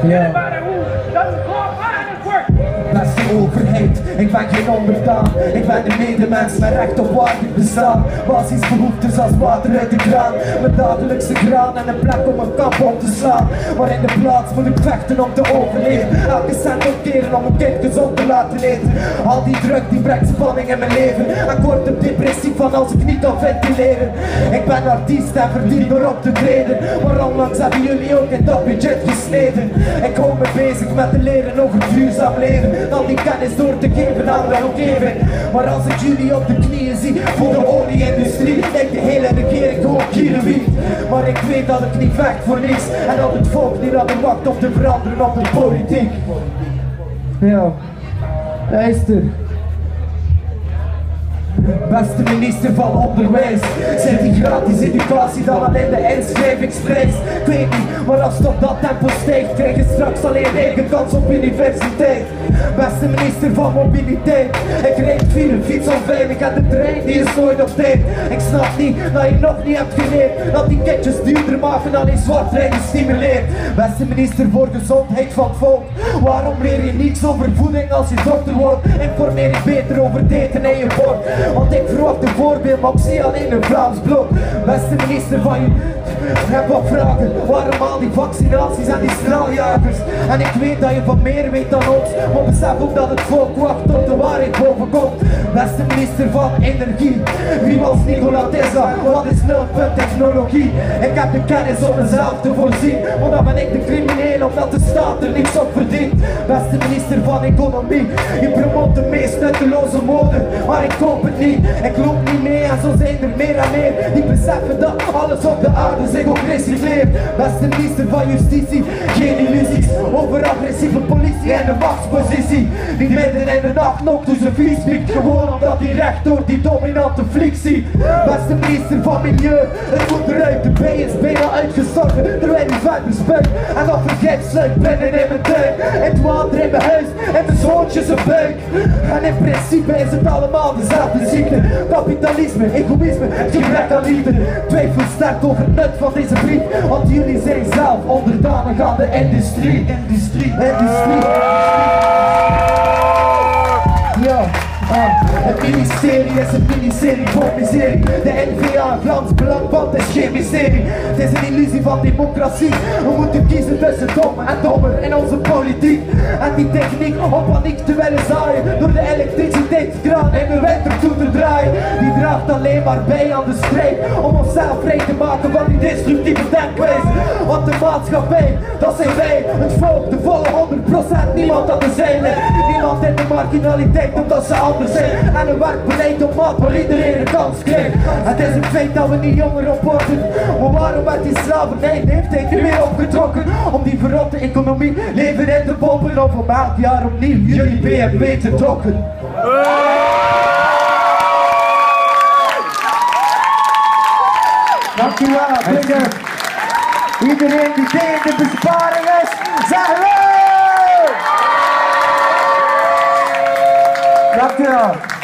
Ja. Dat is gewoon aan het work. Beste overheid, ik ben geen onderdaan. Ik ben de medemens met recht op waardig bestaan. Basisbehoeftes als water uit de kraan. Mijn dagelijkse graan en een plek om een kap op te slaan. Maar in de plaats moet ik vechten om te overleven. Elke cent opkeren om een kind gezond te laten eten. Al die druk die brengt spanning in mijn leven. En kort op depressief van als ik niet kan ventileren. Ik ben artiest en verdien door op te treden. Maar onlangs hebben jullie ook in dat budget gesneden. Ik hou me bezig met te leren over duurzaam leven. Al die kennis door te geven aan de omgeving. Maar als ik jullie op de knieën zie voor de olie-industrie, lijkt de hele regering gewoon kilowiet. Maar ik weet dat ik niet vecht voor niks. En dat het volk niet aan de wacht op te veranderen op de politiek. Ja, luister. Beste minister van Onderwijs, zet die gratis educatie dan alleen de inschrijvingsprijs? Ik weet niet, maar als het op dat tempo stijgt, krijg je straks alleen eigen kans op universiteit. Beste minister van Mobiliteit, ik rijd via een fiets onveilig en de trein die is nooit op tijd. Ik snap niet dat je nog niet hebt geleerd dat die kitjes duurder maken dan in zwart rijden stimuleert. Beste minister voor gezondheid van het volk, waarom leer je niets over voeding als je dokter wordt? Informeer je beter over het eten en je bord. Want ik verwacht een voorbeeld, maar ik zie alleen een Vlaams blok. Beste minister van je, ik heb wat vragen. Waarom al die vaccinaties en die straaljagers? En ik weet dat je van meer weet dan ons, maar besef ook dat het volk wacht tot de waarheid boven komt. Beste minister van Energie, wie was Nikola Tesla? Wat is nulpunt technologie? Ik heb de kennis om mezelf te voorzien, maar dan ben ik de crimineel omdat de staat er niks op verdient. Beste minister van Economie, je promoot de meest nutteloze mode, maar ik koop het niet, ik loop niet mee en zo zijn er meer en meer die beseffen dat alles op de aarde zich ook recycleert. Beste minister van Justitie, geen illusies over agressieve politie en de machtspositie. Die midden in de nacht nog tussen vies piekt, gewoon omdat hij recht door die dominante fliek ziet. Beste minister van Milieu, het moet eruit, de bij is bijna uitgestorven terwijl hij verder spuit. En dat vergeet sluit binnen in mijn tuin, het water in mijn huis en de zoontjes een buik. En in principe is het allemaal dezelfde ziekte. Kapitalisme, egoïsme, het gebrek aan liefde. Twijfel sterk over het nut van deze brief, want jullie zijn zelf onderdanig aan de industrie. Ja, het ministerie is een ministerie voor miserie. De NVA, Vlaams Belangband is geen mysterie. Het is een illusie van democratie. We moeten kiezen tussen dom en dommer in onze politiek. En die techniek om paniek te willen zaaien door de elektriciteitskraan in de winter toe te draaien. Die draagt alleen maar bij aan de strijd om onszelf vrij te maken van die destructieve denkwijze. Want de maatschappij, dat zijn wij, het volk, de volle 100%, niemand aan de zijlijn. Niemand in de marginaliteit omdat ze anders zijn. En een werkbeleid op maat waar iedereen een kans krijgt. Het is een feit dat we niet jonger op worden. Maar waarom werd die slavernij leeftijd er weer opgetrokken? Om die verrotte economie leven in te pompen of om elk jaar opnieuw jullie BNP te trokken. Dankjewel, Bigger. Iedereen die tegen de besparing is, zeg hallo! Dankjewel.